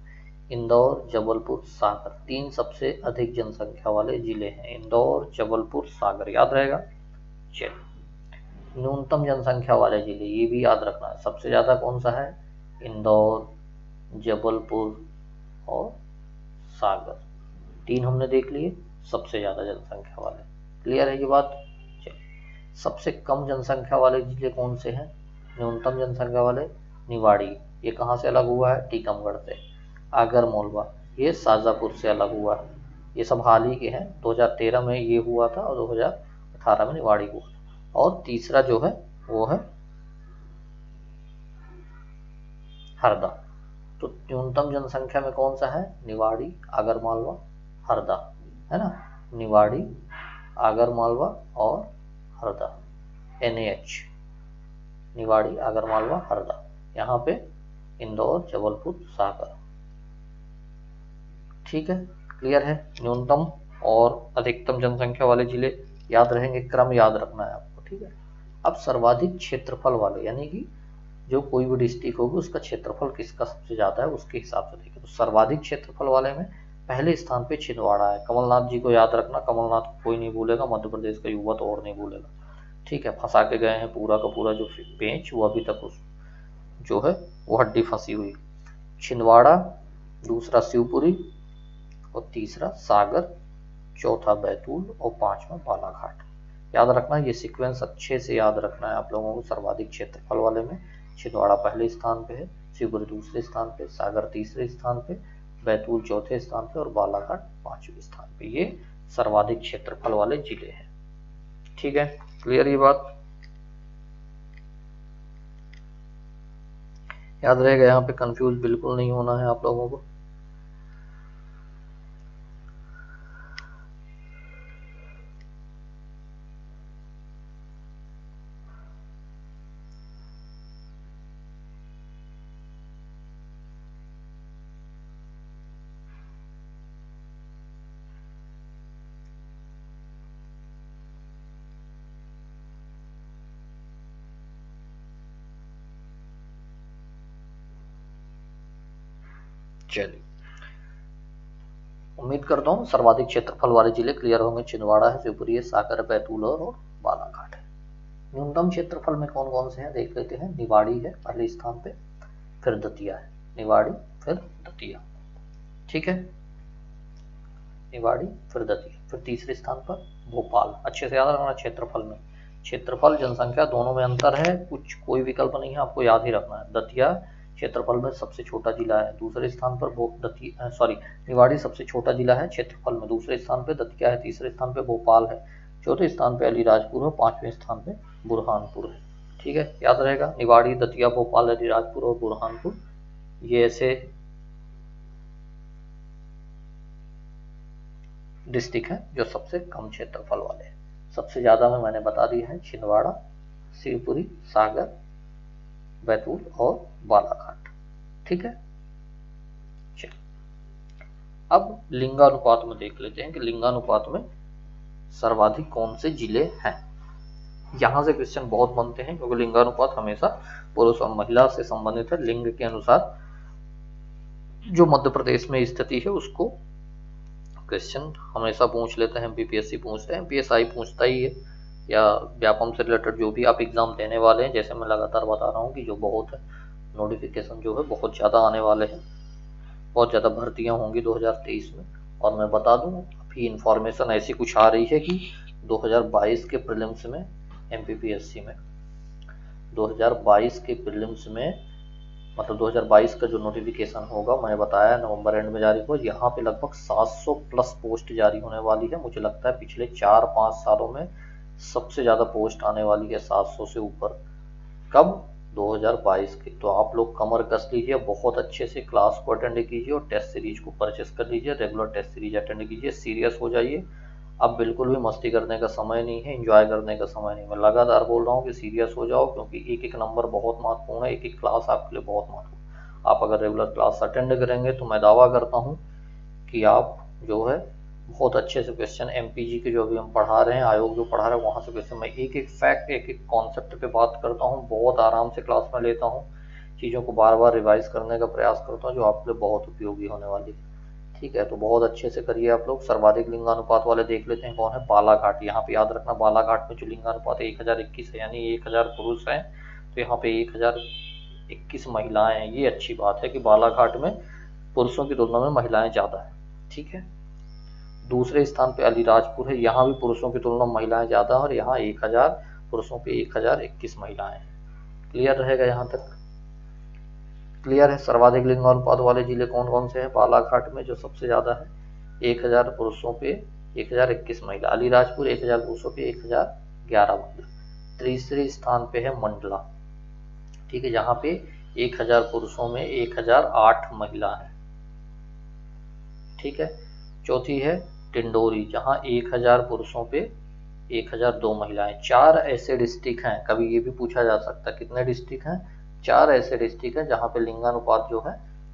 इंदौर, जबलपुर, सागर, 3 सबसे अधिक जनसंख्या वाले जिले हैं। इंदौर, जबलपुर, सागर, याद रहेगा। चलिए, न्यूनतम जनसंख्या वाले जिले, ये भी याद रखना है। सबसे ज़्यादा कौन सा है, इंदौर, जबलपुर और सागर। 3 हमने देख लिए सबसे ज़्यादा जनसंख्या वाले। क्लियर है ये बात। चलिए, सबसे कम जनसंख्या वाले जिले कौन से हैं, न्यूनतम जनसंख्या वाले, निवाड़ी। ये कहाँ से अलग हुआ है, टीकमगढ़ से। आगर मोलवा, ये शाजापुर से अलग हुआ है। ये सब हाल ही के हैं, 2013 में ये हुआ था और 2018 में निवाड़ी हुआ था। और तीसरा जो है वो है हरदा। तो न्यूनतम जनसंख्या में कौन सा है, निवाड़ी, आगर मालवा, हरदा, है ना। निवाड़ी, आगर मालवा और हरदा, NAH, निवाड़ी, आगर मालवा, हरदा। यहाँ पे इंदौर, जबलपुर, सागर। ठीक है, क्लियर है। न्यूनतम और अधिकतम जनसंख्या वाले जिले याद रहेंगे, क्रम याद रखना है आपको। ठीक है, अब सर्वाधिक क्षेत्रफल वाले, यानी कि जो कोई भी डिस्ट्रिक्ट होगी उसका क्षेत्रफल किसका सबसे ज्यादा है उसके हिसाब से देखें। तो सर्वाधिक क्षेत्रफल वाले में पहले स्थान पे छिंदवाड़ा है। कमलनाथ जी को याद रखना, कमलनाथ को कोई नहीं भूलेगा, मध्य प्रदेश का युवा तो और नहीं भूलेगा। ठीक है, फंसा के गए हैं पूरा का पूरा जो पेंच, वो अभी तक उस जो है वो हड्डी फंसी हुई। छिंदवाड़ा, दूसरा शिवपुरी और तीसरा सागर, चौथा बैतूल और 5वां बालाघाट। याद रखना, ये सीक्वेंस अच्छे से याद रखना है आप लोगों को। सर्वाधिक क्षेत्रफल वाले में छिंदवाड़ा पहले स्थान पे है, शिवपुरी दूसरे स्थान पे, सागर तीसरे स्थान पे, बैतूल चौथे स्थान पे और बालाघाट 5वें स्थान पे। ये सर्वाधिक क्षेत्रफल वाले जिले हैं। ठीक है, क्लियर ये बात। याद रहेगा, यहाँ पे कंफ्यूज बिल्कुल नहीं होना है आप लोगों को। चलिए, उम्मीद करता हूँ सर्वाधिक क्षेत्रफल वाले जिले क्लियर होंगे। छिंदवाड़ा है, शिवपुरी है, सागर, बैतूल और बालाघाट है। न्यूनतम क्षेत्रफल में कौन कौन से हैं देख लेते हैं। निवाड़ी है पहले स्थान पे, फिर दतिया है, निवाड़ी फिर दतिया। ठीक है, निवाड़ी फिर दतिया, फिर तीसरे स्थान पर भोपाल। अच्छे से याद रखना, क्षेत्रफल में, क्षेत्रफल जनसंख्या दोनों में अंतर है, कुछ कोई विकल्प नहीं है, आपको याद ही रखना है। दतिया क्षेत्रफल में सबसे छोटा जिला है, दूसरे स्थान पर निवाड़ी सबसे छोटा जिला है क्षेत्रफल में, दूसरे स्थान पे दतिया है, तीसरे स्थान पे भोपाल है, चौथे स्थान पे अलीराजपुर है, 5वें स्थान पे बुरहानपुर है। ठीक है, याद रहेगा, निवाड़ी, दतिया, भोपाल, अलीराजपुर और बुरहानपुर, ये ऐसे डिस्ट्रिक्ट हैं जो सबसे कम क्षेत्रफल वाले हैं। सबसे ज्यादा में मैंने बता दिया है, छिंदवाड़ा, शिवपुरी, सागर, बैतूल और बालाघाट। ठीक है, चलिए अब लिंगानुपात में देख लेते हैं कि लिंगानुपात में सर्वाधिक कौन से जिले हैं। यहां से क्वेश्चन बहुत बनते हैं क्योंकि लिंगानुपात हमेशा पुरुष और महिला से संबंधित है। लिंग के अनुसार जो मध्य प्रदेश में स्थिति है उसको क्वेश्चन हमेशा पूछ लेते हैं, बीपीएससी पूछते हैं, पीएसआई पूछता ही है, या व्यापम से रिलेटेड जो भी आप एग्जाम देने वाले हैं। जैसे मैं लगातार बता रहा हूँ कि जो बहुत है नोटिफिकेशन जो है बहुत ज़्यादा आने वाले हैं, बहुत ज़्यादा भर्तियाँ होंगी 2023 में। और मैं बता दूँ अभी इन्फॉर्मेशन ऐसी कुछ आ रही है कि 2022 के प्रीलिम्स में MPPSC में 2022 के प्रीलिम्स में, मतलब 2022 का जो नोटिफिकेशन होगा, मैंने बताया नवंबर एंड में जारी हो, यहाँ पे लगभग 700 प्लस पोस्ट जारी होने वाली है। मुझे लगता है पिछले 4-5 सालों में सबसे ज़्यादा पोस्ट आने वाली है, 700 से ऊपर। कब? 2022 की। तो आप लोग कमर कस लीजिए, बहुत अच्छे से क्लास को अटेंड कीजिए और टेस्ट सीरीज को परचेस कर लीजिए, रेगुलर टेस्ट सीरीज अटेंड कीजिए, सीरियस हो जाइए। अब बिल्कुल भी मस्ती करने का समय नहीं है, एंजॉय करने का समय नहीं। मैं लगातार बोल रहा हूँ कि सीरियस हो जाओ, क्योंकि एक एक नंबर बहुत महत्वपूर्ण है, एक एक क्लास आपके लिए बहुत महत्वपूर्ण। आप अगर रेगुलर क्लास अटेंड करेंगे तो मैं दावा करता हूँ कि आप जो है बहुत अच्छे से क्वेश्चन MPG के जो भी हम पढ़ा रहे हैं, आयोग जो पढ़ा रहे हैं वहाँ से क्वेश्चन, मैं एक एक फैक्ट, एक एक कॉन्सेप्ट पे बात करता हूँ, बहुत आराम से क्लास में लेता हूँ, चीज़ों को बार बार रिवाइज करने का प्रयास करता हूँ, जो आपके लिए बहुत उपयोगी होने वाली है। ठीक है, तो बहुत अच्छे से करिए आप लोग। सर्वाधिक लिंगानुपात वाले देख लेते हैं कौन है। बालाघाट। यहाँ पे याद रखना, बालाघाट में जो लिंगानुपात है 1021 है, यानी 1000 पुरुष हैं तो यहाँ पे 1021 महिलाएं हैं। ये अच्छी बात है कि बालाघाट में पुरुषों की तुलना में महिलाएं ज़्यादा है। ठीक है, दूसरे स्थान पे अलीराजपुर है, यहाँ भी पुरुषों की तुलना में महिलाएं ज़्यादा है और यहाँ 1000 पुरुषों पे 1021 महिलाएं हैं। क्लियर रहेगा यहाँ तक? क्लियर है। सर्वाधिक लिंगानुपात वाले जिले कौन कौन से हैं? बालाघाट में जो सबसे ज़्यादा है, 1000 पुरुषों पे 1021 महिला। अलीराजपुर 1000 पुरुषों पे 1011 महिला। तीसरे स्थान पे है मंडला। ठीक है, जहाँ पे 1000 पुरुषों में 1008 महिला है। ठीक है, चौथी है टिंडोरी, जहाँ 1000 पुरुषों पे 1002 महिलाएं। 4 ऐसे डिस्ट्रिक्ट हैं, कभी ये भी पूछा जा सकता है कितने डिस्ट्रिक्ट हैं? 4 ऐसे डिस्ट्रिक्ट हैं जहाँ पे लिंगानुपात जो है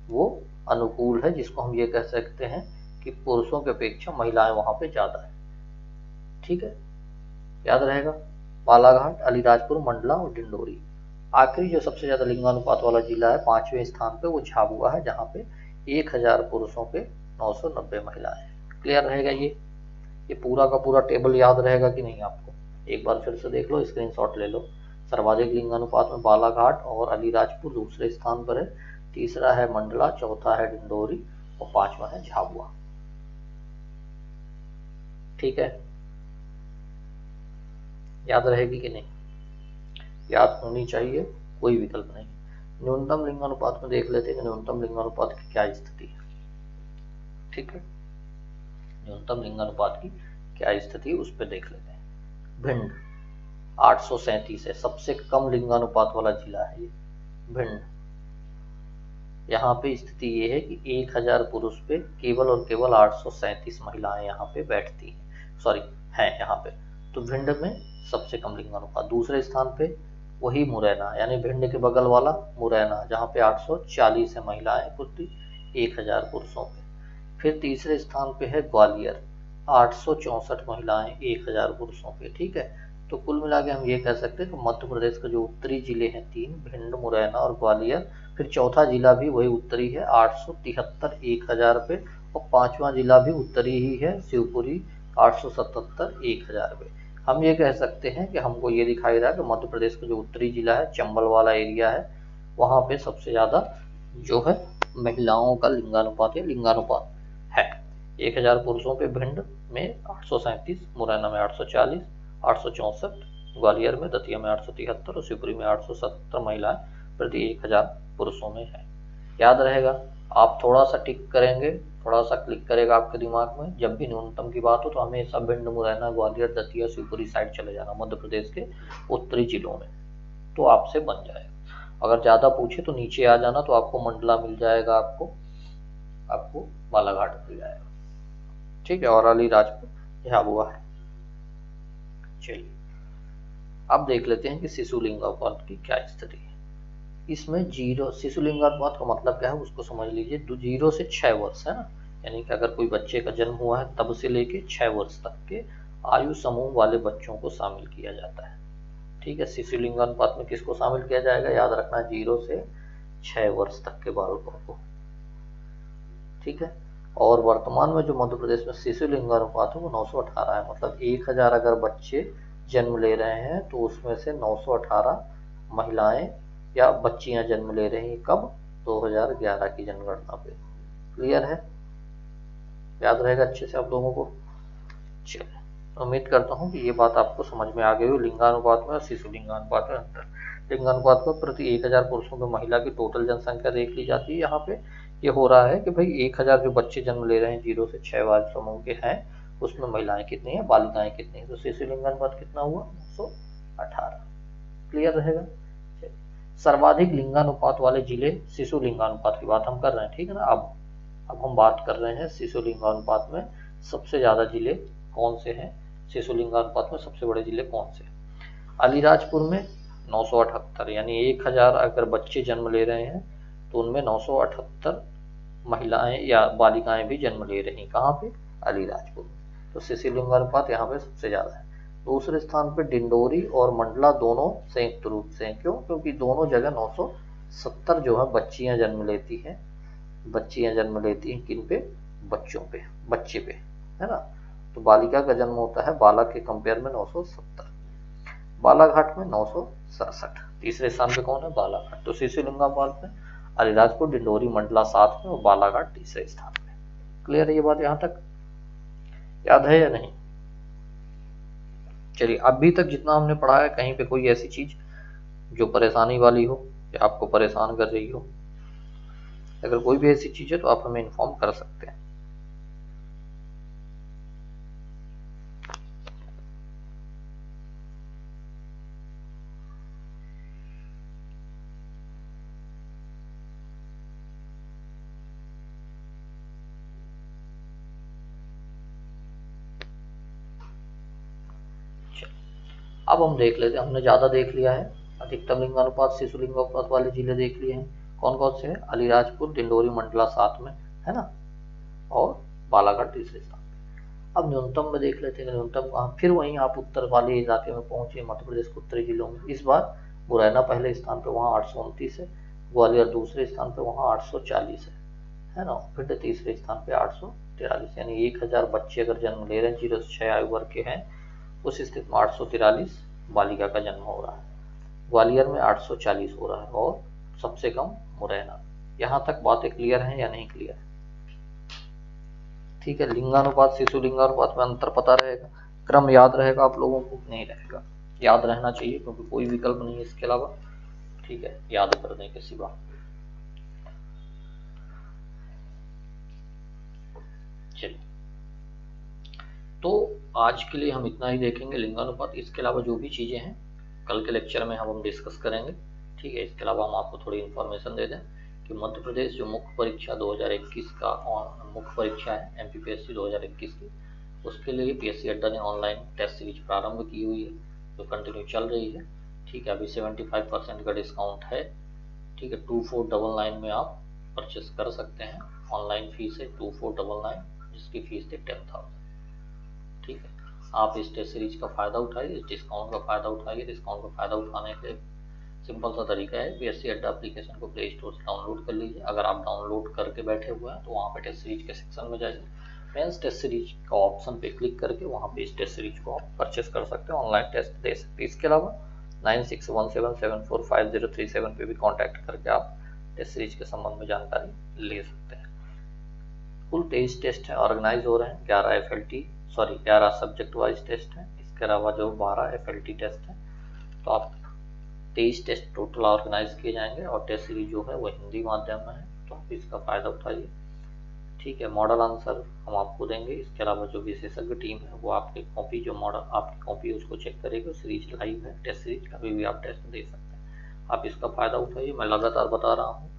वो अनुकूल है, जिसको हम ये कह सकते हैं कि पुरुषों की अपेक्षा महिलाएं वहाँ पे ज़्यादा है। ठीक है, याद रहेगा। बालाघाट, अलीराजपुर, मंडला और डिंडोरी। आखिरी जो सबसे ज़्यादा लिंगानुपात वाला जिला है 5वें स्थान पे, वो झाबुआ है, जहाँ पे 1000 पुरुषों पे 990 महिलाएं हैं। क्लियर रहेगा? ये पूरा का पूरा टेबल याद रहेगा कि नहीं आपको? एक बार फिर से देख लो, स्क्रीनशॉट ले लो। सर्वाधिक लिंगानुपात में बालाघाट और अलीराजपुर दूसरे स्थान पर है, तीसरा है मंडला, चौथा है डिंडोरी और 5वां है झाबुआ। ठीक है, याद रहेगी कि नहीं? याद होनी चाहिए, कोई विकल्प नहीं। न्यूनतम लिंगानुपात में देख लेते हैं कि न्यूनतम लिंगानुपात की क्या स्थिति है। ठीक है, न्यूनतम लिंगानुपात की क्या स्थिति है उस पर देख लेते हैं। भिंड 837 है, सबसे कम लिंगानुपात वाला जिला है ये भिंड। यहाँ पे स्थिति ये है कि 1000 पुरुष पे केवल और केवल 837 महिलाएं यहाँ पे बैठती हैं, सॉरी हैं यहाँ पे। तो भिंड में सबसे कम लिंगानुपात। दूसरे स्थान पे वही मुरैना, यानी भिंड के बगल वाला मुरैना, जहाँ पे 840 है महिलाएं प्रति 1000 पुरुषों पे। फिर तीसरे स्थान पे है ग्वालियर, 864 महिलाएं 1000 पुरुषों पे। ठीक है, तो कुल मिला के हम ये कह सकते हैं कि मध्य प्रदेश का जो उत्तरी जिले हैं 3, भिंड, मुरैना और ग्वालियर, फिर चौथा जिला भी वही उत्तरी है 873 1000 पे, और 5वां जिला भी उत्तरी ही है शिवपुरी 877 1000 पे। हम ये कह सकते हैं कि हमको ये दिखाई रहा है कि मध्य प्रदेश का जो उत्तरी जिला है, चंबल वाला एरिया है, वहाँ पे सबसे ज़्यादा जो है महिलाओं का लिंगानुपात है। 1000 पुरुषों पे भिंड में 837, मुरैना में 840, 864, ग्वालियर में, दतिया में 873 और शिवपुरी में 877 महिलाएं प्रति 1000 पुरुषों में है। याद रहेगा। आप थोड़ा सा टिक करेंगे, थोड़ा सा क्लिक करेगा आपके दिमाग में, जब भी न्यूनतम की बात हो तो हमेशा भिंड, मुरैना, ग्वालियर, दतिया, शिवपुरी साइड चले जाना, मध्य प्रदेश के उत्तरी जिलों में, तो आपसे बन जाएगा। अगर ज़्यादा पूछे तो नीचे आ जाना, तो आपको मंडला मिल जाएगा, आपको बालाघाट मिल जाएगा। ठीक है, और अलीराजपुर झाबुआ है। चलिए अब देख लेते हैं कि शिशु लिंगानुपात की क्या स्थिति है। इसमें 0 शिशु लिंगानुपात का मतलब क्या है उसको समझ लीजिए। 0 से 6 वर्ष है ना, यानी कि अगर कोई बच्चे का जन्म हुआ है तब से लेके 6 वर्ष तक के आयु समूह वाले बच्चों को शामिल किया जाता है। ठीक है, शिशु लिंगानुपात में किसको शामिल किया जाएगा? याद रखना, 0 से 6 वर्ष तक के बालकों को। ठीक है, और वर्तमान में जो मध्य प्रदेश में शिशु लिंगानुपात है वो 918 है। मतलब 1000 अगर बच्चे जन्म ले रहे हैं तो उसमें से 918 महिलाएं या बच्चियां जन्म ले रही हैं। कब? 2011 की जनगणना पे। क्लियर है? याद रहेगा अच्छे से आप लोगों को। चलिए उम्मीद करता हूँ कि ये बात आपको समझ में आ गई हो लिंगानुपात में और शिशु लिंगानुपात में अंतर। लिंगानुपात में प्रति 1000 पुरुषों में महिला की टोटल जनसंख्या देख ली जाती है। यहाँ पे ये हो रहा है कि भाई 1000 जो बच्चे जन्म ले रहे हैं 0 से 6 वर्ष समूह के हैं, उसमें महिलाएं कितनी है, बालिकाएं कितनी है, तो शिशु लिंगानुपात कितना हुआ 918। क्लियर रहेगा। सर्वाधिक लिंगानुपात वाले जिले, शिशु लिंगानुपात की बात हम कर रहे हैं, ठीक है ना। अब हम बात कर रहे हैं शिशु लिंगानुपात में सबसे ज्यादा जिले कौन से हैं, शिशु लिंगानुपात में सबसे बड़े जिले कौन से हैं। अलीराजपुर में 978, यानी 1000 अगर बच्चे जन्म ले रहे हैं तो उनमें 978 महिलाएं या बालिकाएं भी जन्म ले रही। कहाँ पे, अलीराजपुर में। तो शिशु लिंगानुपात यहाँ पे सबसे ज्यादा है। दूसरे स्थान पे डिंडोरी और मंडला दोनों संयुक्त रूप से। क्यों, क्योंकि दोनों जगह 970 जो है बच्चियां जन्म लेती हैं। बच्चियां जन्म लेती हैं किन पे, बच्चों पे, बच्चे पे, है ना। तो बालिका का जन्म होता है बालक के कंपेयर में 970। बालाघाट में 967। तीसरे स्थान पे कौन है, बालाघाट। तो शिशु लिंगानुपात में अलीराजपुर, डिंडोरी, मंडला 7 में और बालाघाट तीसरे स्थान पे। क्लियर है ये बात, यहाँ तक याद है या नहीं। चलिए, अभी तक जितना हमने पढ़ा है कहीं पे कोई ऐसी चीज जो परेशानी वाली हो या आपको परेशान कर रही हो, अगर कोई भी ऐसी चीज है तो आप हमें इन्फॉर्म कर सकते हैं। अब हम देख लेते हैं, हमने ज्यादा देख लिया है। अधिकतम लिंगानुपात शिशु लिंगानुपात वाले जिले देख लिए हैं। कौन कौन से हैं, अलीराजपुर, डिंडोरी, मंडला 7 में, है ना, और बालाघाट तीसरे स्थान पे। अब न्यूनतम में देख लेते हैं, न्यूनतम कहाँ, फिर वहीं आप उत्तर वाले इलाके में पहुंचे, मध्य प्रदेश के उत्तरी जिलों में। इस बार मुरैना पहले स्थान पे, वहाँ 829 है। ग्वालियर दूसरे स्थान पे, वहाँ 840 है ना। फिर तीसरे स्थान पे 843, यानी 1000 बच्चे अगर जन्म ले रहे हैं 0 से 6 आयु वर्ग के हैं, उस स्थिति में 843 बालिका का जन्म हो रहा है। ग्वालियर में 840 हो रहा है और सबसे कम मुरैना। यहाँ तक बातें क्लियर हैं या नहीं क्लियर? ठीक है, लिंगानुपात शिशु लिंगानुपात में अंतर पता रहेगा, क्रम याद रहेगा आप लोगों को, नहीं रहेगा, याद रहना चाहिए क्योंकि कोई विकल्प नहीं है इसके अलावा। ठीक है, याद करने के सिवा। चलिए, तो आज के लिए हम इतना ही देखेंगे लिंगानुपात। इसके अलावा जो भी चीजें हैं कल के लेक्चर में हम डिस्कस करेंगे। ठीक है, इसके अलावा हम आपको थोड़ी इन्फॉर्मेशन दे दें कि मध्य प्रदेश जो मुख्य परीक्षा 2021 का मुख्य परीक्षा है एमपीपीएससी 2021 की, उसके लिए पीएससी अड्डा ने ऑनलाइन टेस्ट सीरीज प्रारंभ की हुई है जो कंटिन्यू चल रही है। ठीक है, अभी 75% का डिस्काउंट है। ठीक है, 2499 में आप परचेस कर सकते हैं। ऑनलाइन फीस है 2499, जिसकी फीस थी 10,000। ठीक है, आप इस टेस्ट सीरीज का फायदा उठाइए, इस डिस्काउंट का फायदा उठाइए। डिस्काउंट का फायदा उठाने के सिंपल सा तरीका है, पीएससी अड्डा एप्लीकेशन को प्ले स्टोर से डाउनलोड कर लीजिए। अगर आप डाउनलोड करके बैठे हुए हैं तो वहाँ पे टेस्ट सीरीज के सेक्शन में जाइए, मेंस टेस्ट सीरीज का ऑप्शन पे क्लिक करके वहाँ पे इस टेस्ट सीरीज को आप परचेस कर सकते हैं, ऑनलाइन टेस्ट दे सकते हैं। इसके अलावा 9617745037 पे भी कॉन्टैक्ट करके आप टेस्ट सीरीज के संबंध में जानकारी ले सकते हैं। कुल 23 टेस्ट हैं ऑर्गेनाइज हो रहे हैं, 11 सब्जेक्ट वाइज टेस्ट हैं। इसके अलावा जो 12 एफएलटी टेस्ट हैं। तो आप 23 टेस्ट टोटल ऑर्गेनाइज किए जाएंगे और टेस्ट सीरीज जो है वो हिंदी माध्यम में है, तो आप इसका फायदा उठाइए। ठीक है, मॉडल आंसर हम आपको देंगे। इसके अलावा जो विशेषज्ञ टीम है वो आपकी कॉपी, जो मॉडल आपकी कॉपी उसको चेक करेगी। सीरीज लाइव है, टेस्ट सीरीज कभी भी आप टेस्ट दे सकते हैं, आप इसका फायदा उठाइए। मैं लगातार बता रहा हूँ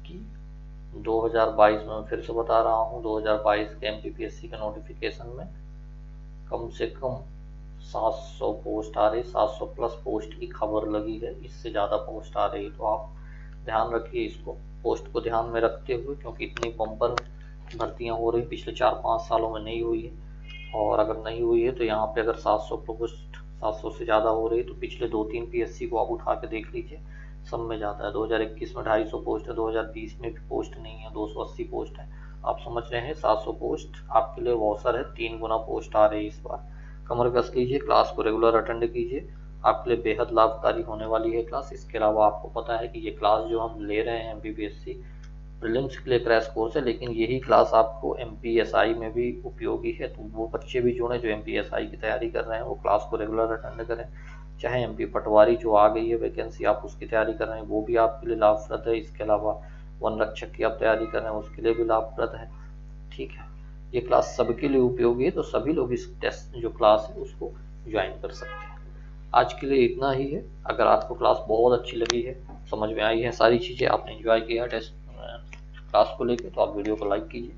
कि 2022 में, फिर से बता रहा हूँ, 2022 के एमपीपीएससी के नोटिफिकेशन में कम से कम 700 पोस्ट आ रही, 700 प्लस पोस्ट की खबर लगी है, इससे ज़्यादा पोस्ट आ रही। तो आप ध्यान रखिए इसको, पोस्ट को ध्यान में रखते हुए, क्योंकि इतनी बम्पर भर्तियां हो रही पिछले 4-5 सालों में नहीं हुई है। और अगर नहीं हुई है तो यहाँ पे अगर 700 पोस्ट, 700 से ज़्यादा हो रही है, तो पिछले 2-3 पीएससी को आप उठा के देख लीजिए, सब में ज़्यादा है। 2021 में 250 पोस्ट है, 2020 में भी पोस्ट नहीं है, 280 पोस्ट है। आप समझ रहे हैं 700 पोस्ट आपके लिए अवसर है, 3 गुना पोस्ट आ रही है इस बार। कमर कस लीजिए, क्लास को रेगुलर अटेंड कीजिए, आपके लिए बेहद लाभकारी होने वाली है क्लास। इसके अलावा आपको पता है कि ये क्लास जो हम ले रहे हैं एमपीपीएससी प्रीलिम्स के लिए क्रैश कोर्स है, लेकिन यही क्लास आपको एमपीएसआई में भी उपयोगी है। तो वो बच्चे भी जो है जो एमपीएसआई की तैयारी कर रहे हैं वो क्लास को रेगुलर अटेंड करें। चाहे एमपी पटवारी जो आ गई है वैकेंसी, आप उसकी तैयारी कर रहे हैं वो भी आपके लिए लाभप्रद है। इसके अलावा वन रक्षक की आप तैयारी कर रहे हैं उसके लिए भी लाभप्रद है। ठीक है, ये क्लास सबके लिए उपयोगी है, तो सभी लोग इस टेस्ट जो क्लास है उसको ज्वाइन कर सकते हैं। आज के लिए इतना ही है। अगर आपको क्लास बहुत अच्छी लगी है, समझ में आई है सारी चीज़ें, आपने एंजॉय किया टेस्ट क्लास को लेकर, तो आप वीडियो को लाइक कीजिए।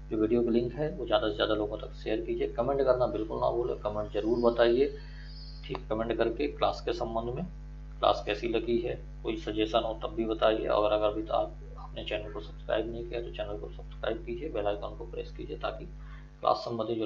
जो वीडियो की लिंक है वो ज़्यादा से ज़्यादा लोगों तक शेयर कीजिए। कमेंट करना बिल्कुल ना भूलें, कमेंट जरूर बताइए। ठीक, कमेंट करके क्लास के संबंध में, क्लास कैसी लगी है, कोई सजेशन हो तब भी बताइए। और अगर अभी आपने चैनल को सब्सक्राइब नहीं किया तो चैनल को सब्सक्राइब कीजिए, बेल आइकन को प्रेस कीजिए, ताकि क्लास संबंधी जो